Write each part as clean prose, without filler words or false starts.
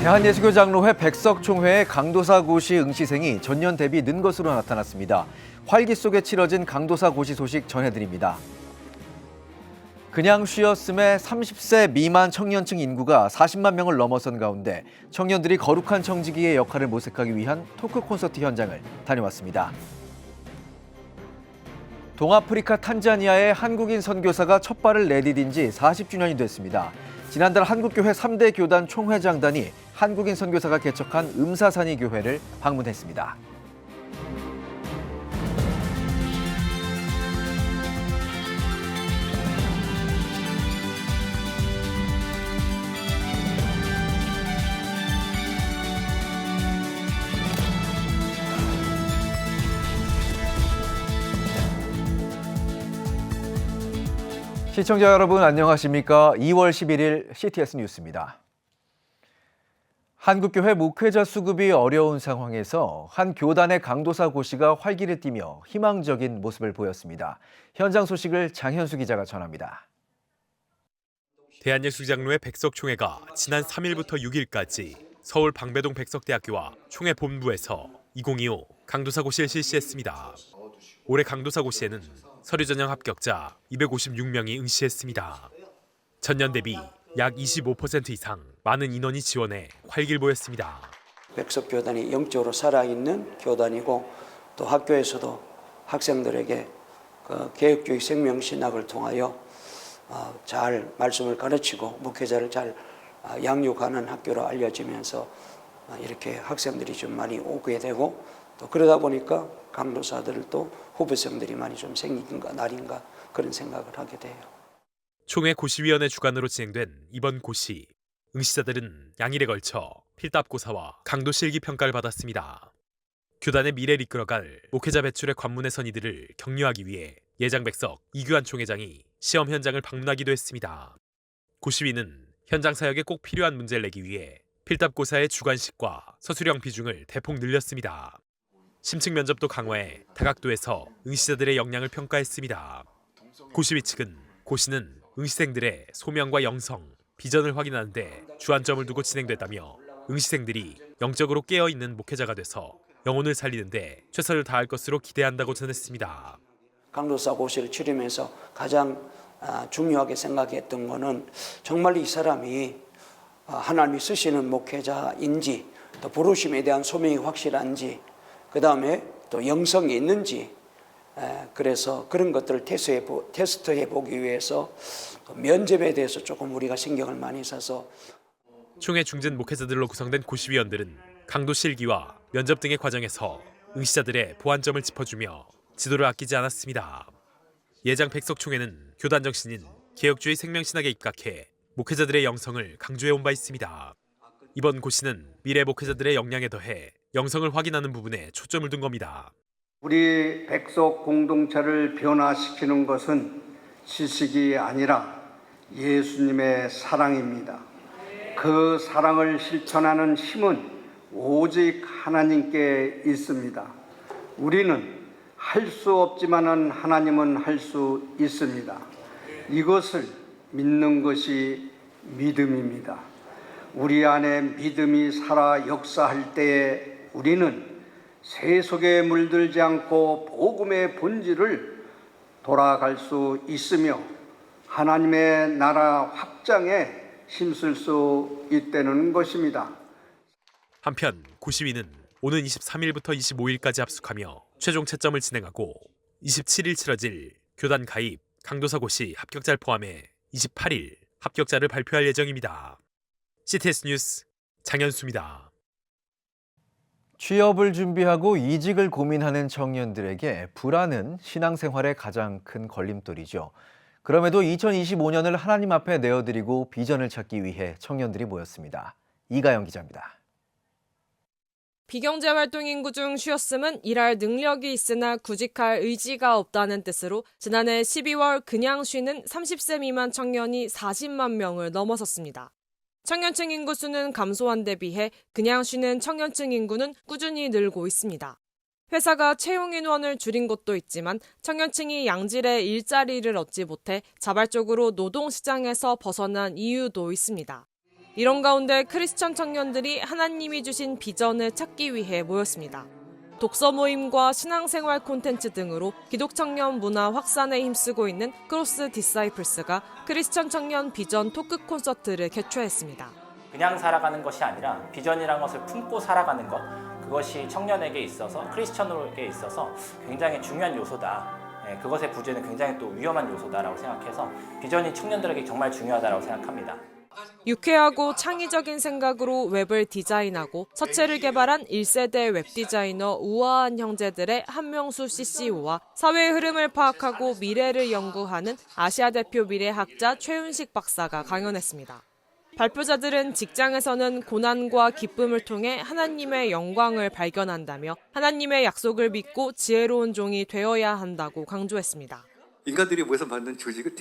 대한예수교장로회 백석총회의 강도사 고시 응시생이 전년 대비 는 것으로 나타났습니다. 활기 속에 치러진 강도사 고시 소식 전해드립니다. 그냥 쉬었음에 30세 미만 청년층 인구가 40만 명을 넘어선 가운데 청년들이 거룩한 청지기의 역할을 모색하기 위한 토크 콘서트 현장을 다녀왔습니다. 동아프리카 탄자니아의 한국인 선교사가 첫 발을 내디딘 지 40주년이 됐습니다. 지난달 한국교회 3대 교단 총회장단이 한국인 선교사가 개척한 음사산이 교회를 방문했습니다. 시청자 여러분 안녕하십니까? 2월 11일 CTS 뉴스입니다. 한국교회 목회자 수급이 어려운 상황에서 한 교단의 강도사 고시가 활기를 띠며 희망적인 모습을 보였습니다. 현장 소식을 장현수 기자가 전합니다. 대한예수장로회 백석총회가 지난 3일부터 6일까지 서울 방배동 백석대학교와 총회 본부에서 2025 강도사 고시를 실시했습니다. 올해 강도사 고시에는 서류 전형 합격자 256명이 응시했습니다. 전년 대비 약 25% 이상 많은 인원이 지원해 활기를 보였습니다. 백석교단이 영적으로 살아있는 교단이고 또 학교에서도 학생들에게 개혁주의 생명신학을 통하여 잘 말씀을 가르치고 목회자를 잘 양육하는 학교로 알려지면서 이렇게 학생들이 좀 많이 오게 되고 또 그러다 보니까 강도사들도 후배생들이 많이 좀 생긴 날인가 그런 생각을 하게 돼요. 총회 고시위원회 주관으로 진행된 이번 고시, 응시자들은 양일에 걸쳐 필답고사와 강도 실기 평가를 받았습니다. 교단의 미래를 이끌어갈 목회자 배출의 관문에 선 이들을 격려하기 위해 예장백석 이규환 총회장이 시험 현장을 방문하기도 했습니다. 고시위는 현장 사역에 꼭 필요한 문제를 내기 위해 필답고사의 주관식과 서술형 비중을 대폭 늘렸습니다. 심층 면접도 강화해 다각도에서 응시자들의 역량을 평가했습니다. 고시위 측은 고시는 응시생들의 소명과 영성, 비전을 확인하는 데 주안점을 두고 진행됐다며 응시생들이 영적으로 깨어있는 목회자가 돼서 영혼을 살리는 데 최선을 다할 것으로 기대한다고 전했습니다. 강도사 고시를 치르면서 가장 중요하게 생각했던 거는 정말 이 사람이 하나님이 쓰시는 목회자인지 또 부르심에 대한 소명이 확실한지 그 다음에 또 영성이 있는지 그래서 그런 것들을 테스트해 보기 위해서 면접에 대해서 조금 우리가 신경을 많이 써서 총회 중진 목회자들로 구성된 고시위원들은 강도 실기와 면접 등의 과정에서 응시자들의 보완점을 짚어주며 지도를 아끼지 않았습니다. 예장 백석총회는 교단 정신인 개혁주의 생명신학에 입각해 목회자들의 영성을 강조해온 바 있습니다. 이번 고시는 미래 목회자들의 역량에 더해 영성을 확인하는 부분에 초점을 둔 겁니다. 우리 백석 공동체를 변화시키는 것은 지식이 아니라 예수님의 사랑입니다. 그 사랑을 실천하는 힘은 오직 하나님께 있습니다. 우리는 할 수 없지만은 하나님은 할 수 있습니다. 이것을 믿는 것이 믿음입니다. 우리 안에 믿음이 살아 역사할 때에 우리는 세속에 물들지 않고 복음의 본질을 돌아갈 수 있으며 하나님의 나라 확장에 힘쓸 수 있다는 것입니다. 한편 고시위는 오는 23일부터 25일까지 합숙하며 최종 채점을 진행하고 27일 치러질 교단 가입 강도사 고시 합격자를 포함해 28일 합격자를 발표할 예정입니다. CTS 뉴스 장현수입니다. 취업을 준비하고 이직을 고민하는 청년들에게 불안은 신앙생활의 가장 큰 걸림돌이죠. 그럼에도 2025년을 하나님 앞에 내어드리고 비전을 찾기 위해 청년들이 모였습니다. 이가영 기자입니다. 비경제 활동 인구 중 쉬었음은 일할 능력이 있으나 구직할 의지가 없다는 뜻으로 지난해 12월 그냥 쉬는 30세 미만 청년이 40만 명을 넘어섰습니다. 청년층 인구 수는 감소한 데 비해 그냥 쉬는 청년층 인구는 꾸준히 늘고 있습니다. 회사가 채용 인원을 줄인 곳도 있지만 청년층이 양질의 일자리를 얻지 못해 자발적으로 노동시장에서 벗어난 이유도 있습니다. 이런 가운데 크리스천 청년들이 하나님이 주신 비전을 찾기 위해 모였습니다. 독서 모임과 신앙생활 콘텐츠 등으로 기독 청년 문화 확산에 힘쓰고 있는 크로스 디사이플스가 크리스천 청년 비전 토크 콘서트를 개최했습니다. 그냥 살아가는 것이 아니라 비전이라는 것을 품고 살아가는 것, 그것이 청년에게 있어서 크리스천에게 있어서 굉장히 중요한 요소다. 그것의 부재는 굉장히 또 위험한 요소다라고 생각해서 비전이 청년들에게 정말 중요하다고 생각합니다. 유쾌하고 창의적인 생각으로 웹을 디자인하고 서체를 개발한 1세대 웹 디자이너 우아한 형제들의 한명수 CCO와 사회의 흐름을 파악하고 미래를 연구하는 아시아 대표 미래학자 최윤식 박사가 강연했습니다. 발표자들은 직장에서는 고난과 기쁨을 통해 하나님의 영광을 발견한다며 하나님의 약속을 믿고 지혜로운 종이 되어야 한다고 강조했습니다. 인간들이 모여서 만든 조직,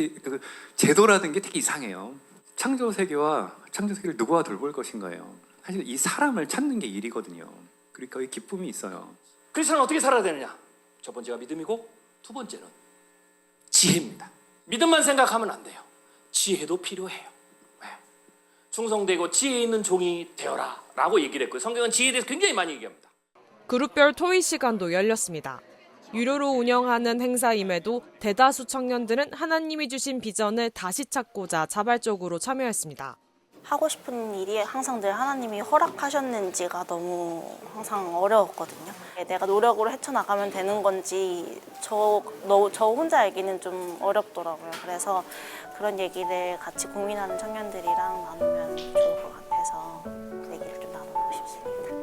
제도라는 게 되게 이상해요. 창조 세계와 창조 세계를 누구가 돌볼 것인가요? 사실 이 사람을 찾는 게 일이거든요. 그러니까 이 기쁨이 있어요. 크리스천은 어떻게 살아야 되느냐? 첫 번째가 믿음이고 두 번째는 지혜입니다. 믿음만 생각하면 안 돼요. 지혜도 필요해요. 네. 충성되고 지혜 있는 종이 되어라 라고 얘기를 했고요. 성경은 지혜에 대해서 굉장히 많이 얘기합니다. 그룹별 토의 시간도 열렸습니다. 유료로 운영하는 행사임에도 대다수 청년들은 하나님이 주신 비전을 다시 찾고자 자발적으로 참여했습니다. 하고 싶은 일이 항상 늘 하나님이 허락하셨는지가 너무 항상 어려웠거든요. 내가 노력으로 헤쳐나가면 되는 건지 저 혼자 알기는 좀 어렵더라고요. 그래서 그런 얘기를 같이 고민하는 청년들이랑 나누면 좋을 것 같아서 그 얘기를 좀 나누고 싶습니다.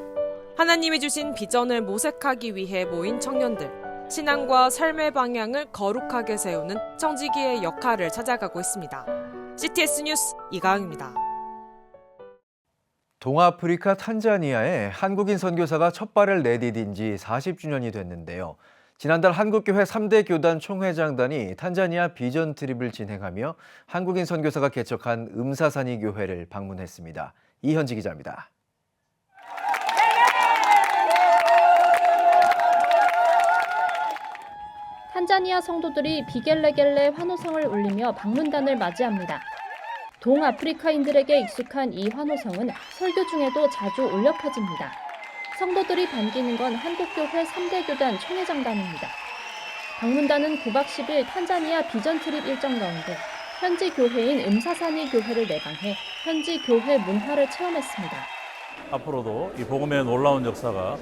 하나님이 주신 비전을 모색하기 위해 모인 청년들. 신앙과 삶의 방향을 거룩하게 세우는 청지기의 역할을 찾아가고 있습니다. CTS 뉴스 이가은입니다. 동아프리카 탄자니아에 한국인 선교사가 첫 발을 내디딘 지 40주년이 됐는데요. 지난달 한국교회 3대 교단 총회장단이 탄자니아 비전 트립을 진행하며 한국인 선교사가 개척한 음사사니 교회를 방문했습니다. 이현지 기자입니다. 탄자니아 성도들이 비겔레겔레 환호성을 울리며 방문단을 맞이합니다. 동아프리카인들에게 익숙한 이 환호성은 설교 중에도 자주 울려 퍼집니다. 성도들이 반기는 건 한국교회 3대 교단 총회장단입니다. 방문단은 9박 10일 탄자니아 비전 트립 일정 가운데 현지 교회인 음사사니 교회를 내방해 현지 교회 문화를 체험했습니다. 앞으로도 이 복음의 놀라운 역사가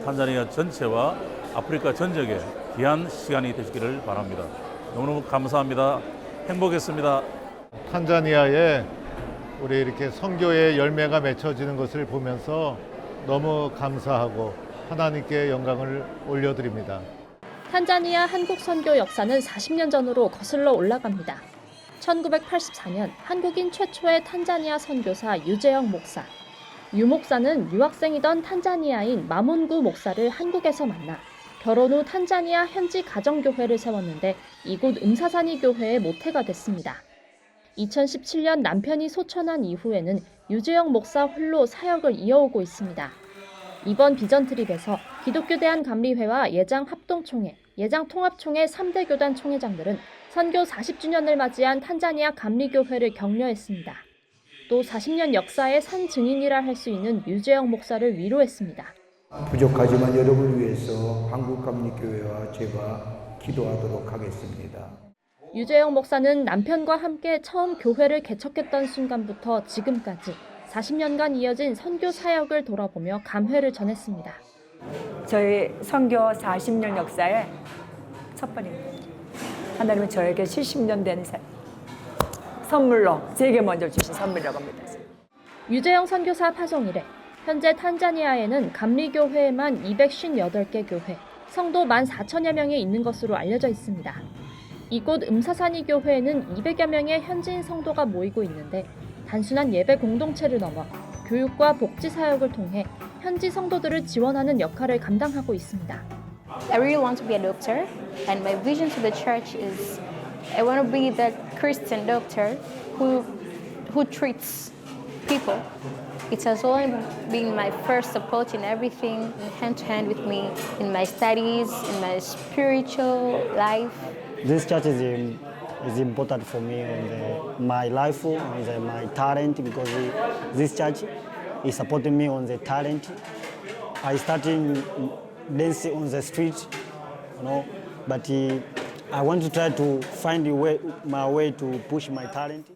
탄자니아 전체와 아프리카 전역에 귀한 시간이 되시기를 바랍니다. 너무너무 감사합니다. 행복했습니다. 탄자니아에 우리 이렇게 선교의 열매가 맺혀지는 것을 보면서 너무 감사하고 하나님께 영광을 올려드립니다. 탄자니아 한국 선교 역사는 40년 전으로 거슬러 올라갑니다. 1984년 한국인 최초의 탄자니아 선교사 유재영 목사. 유 목사는 유학생이던 탄자니아인 마문구 목사를 한국에서 만나 결혼 후 탄자니아 현지 가정교회를 세웠는데 이곳 음사사니 교회의 모태가 됐습니다. 2017년 남편이 소천한 이후에는 유재영 목사 홀로 사역을 이어오고 있습니다. 이번 비전 트립에서 기독교 대한감리회와 예장 합동총회, 예장 통합총회 3대 교단 총회장들은 선교 40주년을 맞이한 탄자니아 감리교회를 격려했습니다. 또 40년 역사의 산 증인이라 할 수 있는 유재영 목사를 위로했습니다. 부족하지만 여러분을 위해서 한국감리교회와 제가 기도하도록 하겠습니다. 유재영 목사는 남편과 함께 처음 교회를 개척했던 순간부터 지금까지 40년간 이어진 선교 사역을 돌아보며 감회를 전했습니다. 저희 선교 40년 역사의 첫 번입니다. 하나님은 저에게 70년 된 선물로 제게 먼저 주신 선물이라고 합니다. 유재영 선교사 파송 이래 현재 탄자니아에는 감리교회에만 258개 교회, 성도 14,000여 명이 있는 것으로 알려져 있습니다. 이곳 음사사니 교회에는 200여 명의 현지인 성도가 모이고 있는데 단순한 예배 공동체를 넘어 교육과 복지 사역을 통해 현지 성도들을 지원하는 역할을 감당하고 있습니다. I really want to be a doctor, and my vision to the church is I want to be the Christian doctor who treats people. It has always been my first support in everything, hand to hand with me, in my studies, in my spiritual life. This church is is important for me on my life, on my talent, because this church is supporting me on the talent. I started dancing on the street, but I want to try to find my way to push my talent.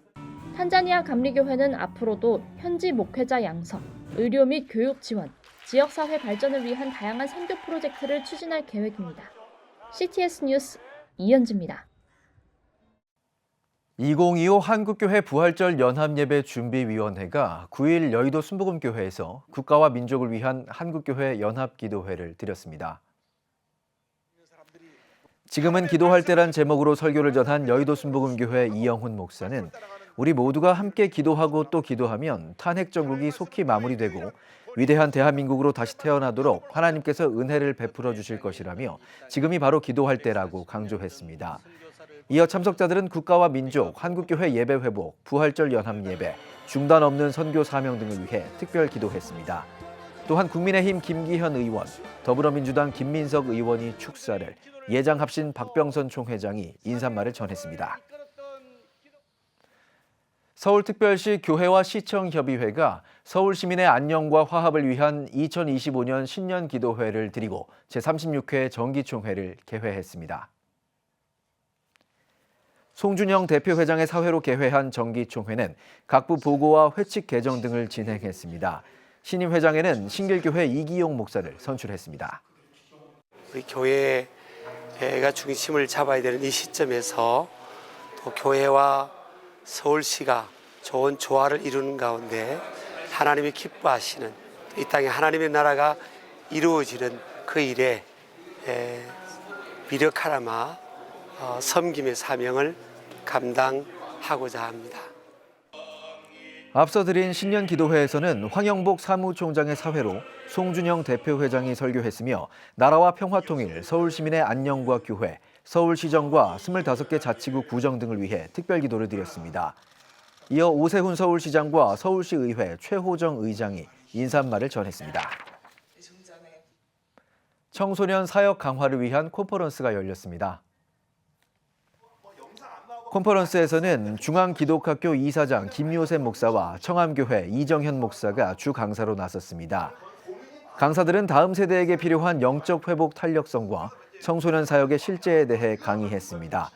탄자니아 감리교회는 앞으로도 현지 목회자 양성, 의료 및 교육 지원, 지역사회 발전을 위한 다양한 선교 프로젝트를 추진할 계획입니다. CTS 뉴스 이현지입니다. 2025 한국교회 부활절 연합예배 준비위원회가 9일 여의도 순복음교회에서 국가와 민족을 위한 한국교회 연합기도회를 드렸습니다. 지금은 기도할 때란 제목으로 설교를 전한 여의도 순복음교회 이영훈 목사는 우리 모두가 함께 기도하고 또 기도하면 탄핵 정국이 속히 마무리되고 위대한 대한민국으로 다시 태어나도록 하나님께서 은혜를 베풀어 주실 것이라며 지금이 바로 기도할 때라고 강조했습니다. 이어 참석자들은 국가와 민족, 한국교회 예배 회복, 부활절 연합예배, 중단 없는 선교 사명 등을 위해 특별 기도했습니다. 또한 국민의힘 김기현 의원, 더불어민주당 김민석 의원이 축사를, 예장합신 박병선 총회장이 인사말을 전했습니다. 서울특별시 교회와 시청협의회가 서울 시민의 안녕과 화합을 위한 2025년 신년 기도회를 드리고 제36회 정기총회를 개회했습니다. 송준영 대표회장의 사회로 개회한 정기총회는 각부 보고와 회칙 개정 등을 진행했습니다. 신임 회장에는 신길교회 이기용 목사를 선출했습니다. 우리 교회가 중심을 잡아야 되는 이 시점에서 또 교회와 서울시가 좋은 조화를 이루는 가운데 하나님이 기뻐하시는 이 땅에 하나님의 나라가 이루어지는 그 일에 미력하나마 섬김의 사명을 감당하고자 합니다. 앞서 드린 신년 기도회에서는 황영복 사무총장의 사회로 송준영 대표회장이 설교했으며 나라와 평화통일, 서울시민의 안녕과 교회, 서울시정과 25개 자치구 구정 등을 위해 특별 기도를 드렸습니다. 이어 오세훈 서울시장과 서울시의회 최호정 의장이 인사말을 전했습니다. 청소년 사역 강화를 위한 컨퍼런스가 열렸습니다. 컨퍼런스에서는 중앙기독학교 이사장 김요셉 목사와 청암교회 이정현 목사가 주 강사로 나섰습니다. 강사들은 다음 세대에게 필요한 영적 회복 탄력성과 청소년 사역의 실제에 대해 강의했습니다.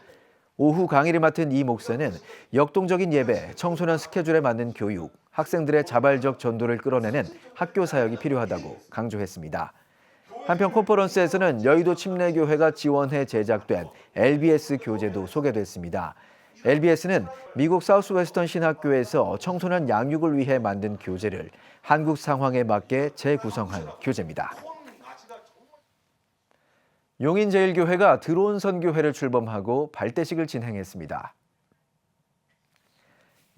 오후 강의를 맡은 이 목사는 역동적인 예배, 청소년 스케줄에 맞는 교육, 학생들의 자발적 전도를 끌어내는 학교 사역이 필요하다고 강조했습니다. 한편 컨퍼런스에서는 여의도 침례교회가 지원해 제작된 LBS 교재도 소개됐습니다. LBS는 미국 사우스웨스턴 신학교에서 청소년 양육을 위해 만든 교재를 한국 상황에 맞게 재구성한 교재입니다. 용인제일교회가 드론 선교회를 출범하고 발대식을 진행했습니다.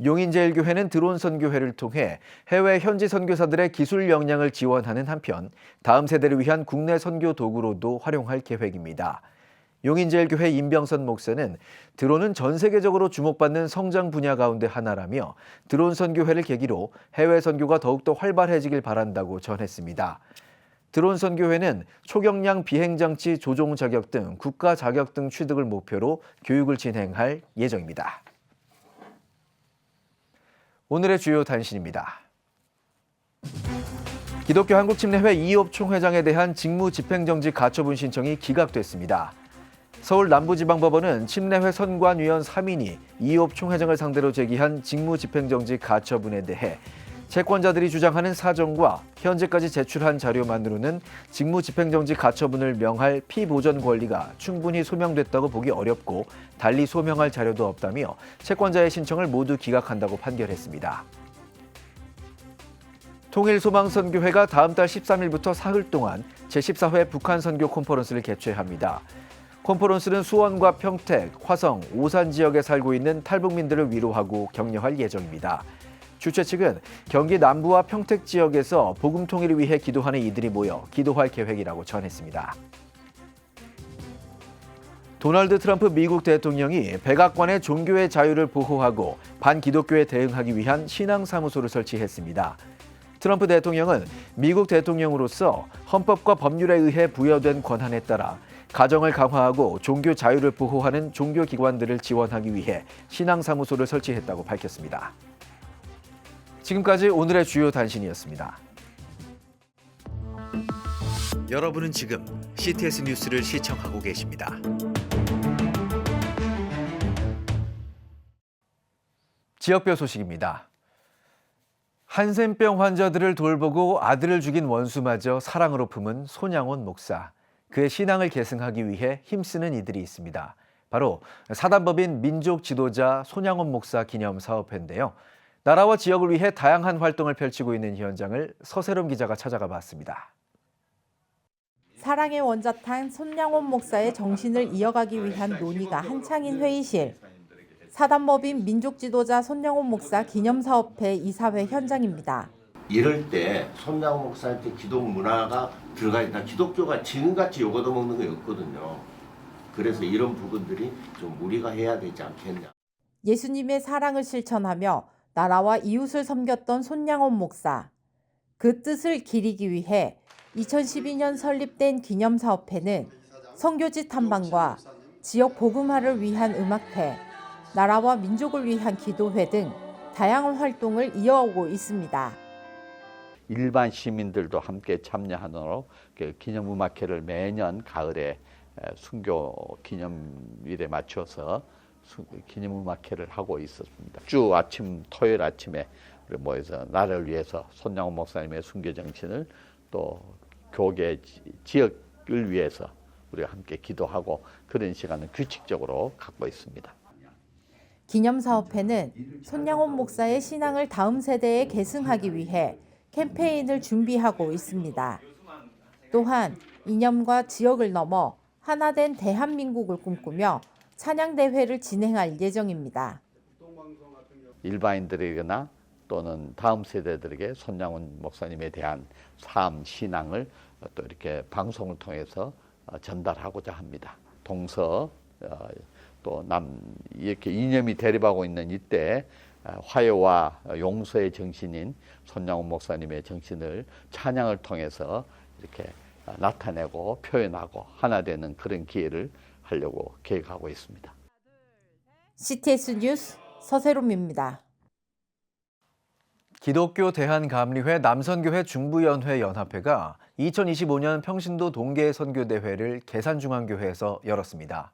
용인제일교회는 드론 선교회를 통해 해외 현지 선교사들의 기술 역량을 지원하는 한편 다음 세대를 위한 국내 선교 도구로도 활용할 계획입니다. 용인제일교회 임병선 목사는 드론은 전 세계적으로 주목받는 성장 분야 가운데 하나라며 드론 선교회를 계기로 해외 선교가 더욱더 활발해지길 바란다고 전했습니다. 드론 선교회는 초경량 비행장치 조종 자격 등 국가 자격 등 취득을 목표로 교육을 진행할 예정입니다. 오늘의 주요 단신입니다. 기독교 한국침례회 이업 총회장에 대한 직무집행정지 가처분 신청이 기각됐습니다. 서울 남부지방법원은 침례회 선관위원 3인이 이업 총회장을 상대로 제기한 직무집행정지 가처분에 대해 채권자들이 주장하는 사정과 현재까지 제출한 자료만으로는 직무집행정지 가처분을 명할 피보전 권리가 충분히 소명됐다고 보기 어렵고 달리 소명할 자료도 없다며 채권자의 신청을 모두 기각한다고 판결했습니다. 통일소망선교회가 다음 달 13일부터 사흘 동안 제14회 북한선교 컨퍼런스를 개최합니다. 컨퍼런스는 수원과 평택, 화성, 오산 지역에 살고 있는 탈북민들을 위로하고 격려할 예정입니다. 주최 측은 경기 남부와 평택 지역에서 복음 통일을 위해 기도하는 이들이 모여 기도할 계획이라고 전했습니다. 도널드 트럼프 미국 대통령이 백악관의 종교의 자유를 보호하고 반기독교에 대응하기 위한 신앙사무소를 설치했습니다. 트럼프 대통령은 미국 대통령으로서 헌법과 법률에 의해 부여된 권한에 따라 가정을 강화하고 종교 자유를 보호하는 종교기관들을 지원하기 위해 신앙사무소를 설치했다고 밝혔습니다. 지금까지 오늘의 주요 단신이었습니다. 여러분은 지금 CTS 뉴스를 시청하고 계십니다. 지역별 소식입니다. 한센병 환자들을 돌보고 아들을 죽인 원수마저 사랑으로 품은 손양원 목사. 그의 신앙을 계승하기 위해 힘쓰는 이들이 있습니다. 바로 사단법인 민족 지도자 손양원 목사 기념사업회인데요. 나라와 지역을 위해 다양한 활동을 펼치고 있는 현장을 서세롬 기자가 찾아가 봤습니다. 사랑의 원자탄 손양원 목사의 정신을 이어가기 위한 논의가 한창인 회의실. 사단법인 민족 지도자 손양원 목사 기념사업회 이사회 현장입니다. 이럴 때 손양원 목사한테 기독 문화가 들어가 있다. 기독교가 지금같이 요거도 먹는 게 없거든요. 그래서 이런 부분들이 좀 우리가 해야 되지 않겠냐. 예수님의 사랑을 실천하며 나라와 이웃을 섬겼던 손양원 목사. 그 뜻을 기리기 위해 2012년 설립된 기념사업회는 선교지 탐방과 지역 복음화를 위한 음악회, 나라와 민족을 위한 기도회 등 다양한 활동을 이어오고 있습니다. 일반 시민들도 함께 참여하도록 기념음악회를 매년 가을에 순교 기념일에 맞춰서 기념음악회를 하고 있었습니다. 주 아침 토요일 아침에 모여서 나를 위해서 손양원 목사님의 순교 정신을 또 교계 지역을 위해서 우리가 함께 기도하고 그런 시간을 규칙적으로 갖고 있습니다. 기념사업회는 손양원 목사의 신앙을 다음 세대에 계승하기 위해 캠페인을 준비하고 있습니다. 또한 이념과 지역을 넘어 하나된 대한민국을 꿈꾸며 찬양대회를 진행할 예정입니다. 일반인들에게나 또는 다음 세대들에게 손양원 목사님에 대한 삶, 신앙을 또 이렇게 방송을 통해서 전달하고자 합니다. 동서 또 이렇게 이념이 대립하고 있는 이때 화해와 용서의 정신인 손양원 목사님의 정신을 찬양을 통해서 이렇게 나타내고 표현하고 하나 되는 그런 기회를 하려고 계획하고 있습니다. CTS 뉴스 서세롬입니다. 기독교 대한감리회 남선교회 중부연회 연합회가 2025년 평신도 동계 선교대회를 계산중앙교회에서 열었습니다.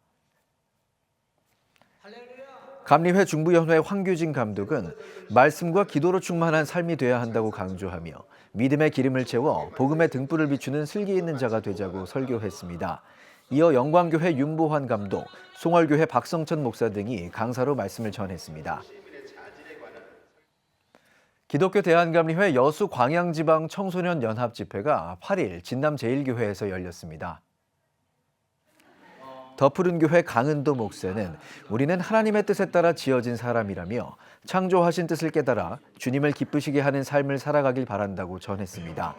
감리회 중부연회 황규진 감독은 말씀과 기도로 충만한 삶이 돼야 한다고 강조하며 믿음의 기름을 채워 복음의 등불을 비추는 슬기 있는 자가 되자고 설교했습니다. 이어 영광교회 윤보환 감독, 송월교회 박성천 목사 등이 강사로 말씀을 전했습니다. 기독교 대한감리회 여수 광양지방 청소년 연합집회가 8일 진남제일교회에서 열렸습니다. 더 푸른 교회 강은도 목사는 우리는 하나님의 뜻에 따라 지어진 사람이라며 창조하신 뜻을 깨달아 주님을 기쁘시게 하는 삶을 살아가길 바란다고 전했습니다.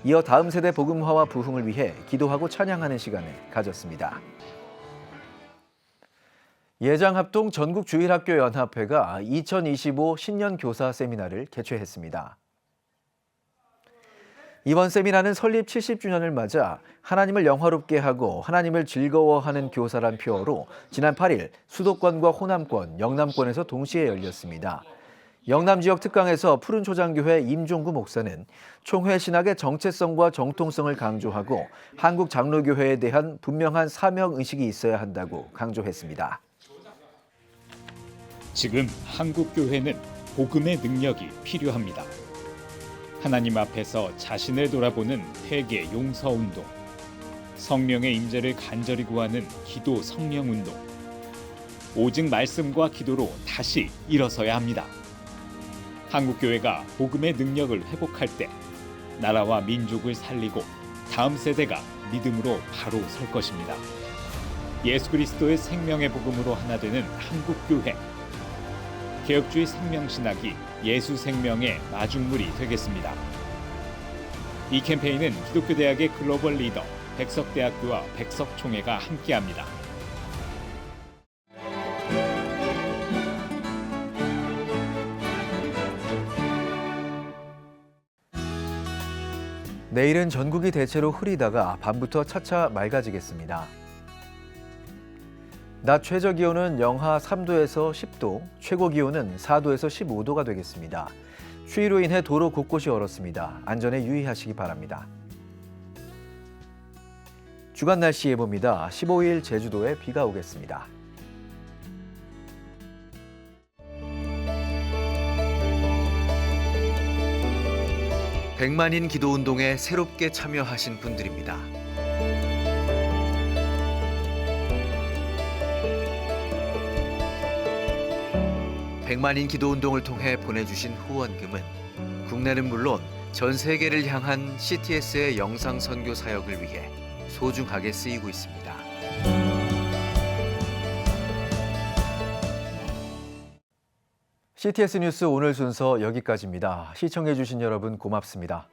이어 다음 세대 복음화와 부흥을 위해 기도하고 찬양하는 시간을 가졌습니다. 예장합동 전국주일학교연합회가 2025 신년 교사 세미나를 개최했습니다. 이번 세미나는 설립 70주년을 맞아 하나님을 영화롭게 하고 하나님을 즐거워하는 교사란 표어로 지난 8일 수도권과 호남권, 영남권에서 동시에 열렸습니다. 영남 지역 특강에서 푸른초장교회 임종구 목사는 총회 신학의 정체성과 정통성을 강조하고 한국 장로교회에 대한 분명한 사명의식이 있어야 한다고 강조했습니다. 지금 한국교회는 복음의 능력이 필요합니다. 하나님 앞에서 자신을 돌아보는 회개 용서운동, 성령의 임재를 간절히 구하는 기도 성령운동, 오직 말씀과 기도로 다시 일어서야 합니다. 한국교회가 복음의 능력을 회복할 때 나라와 민족을 살리고 다음 세대가 믿음으로 바로 설 것입니다. 예수 그리스도의 생명의 복음으로 하나 되는 한국교회, 개혁주의 생명신학이 예수 생명의 마중물이 되겠습니다. 이 캠페인은 기독교대학의 글로벌 리더 백석대학교와 백석총회가 함께합니다. 내일은 전국이 대체로 흐리다가 밤부터 차차 맑아지겠습니다. 낮 최저 기온은 영하 3도에서 10도, 최고 기온은 4도에서 15도가 되겠습니다. 추위로 인해 도로 곳곳이 얼었습니다. 안전에 유의하시기 바랍니다. 주간 날씨 예보입니다. 15일 제주도에 비가 오겠습니다. 백만인 기도운동에 새롭게 참여하신 분들입니다. 백만인 기도운동을 통해 보내주신 후원금은 국내는 물론 전 세계를 향한 CTS의 영상 선교 사역을 위해 소중하게 쓰이고 있습니다. CTS 뉴스 오늘 순서 여기까지입니다. 시청해주신 여러분 고맙습니다.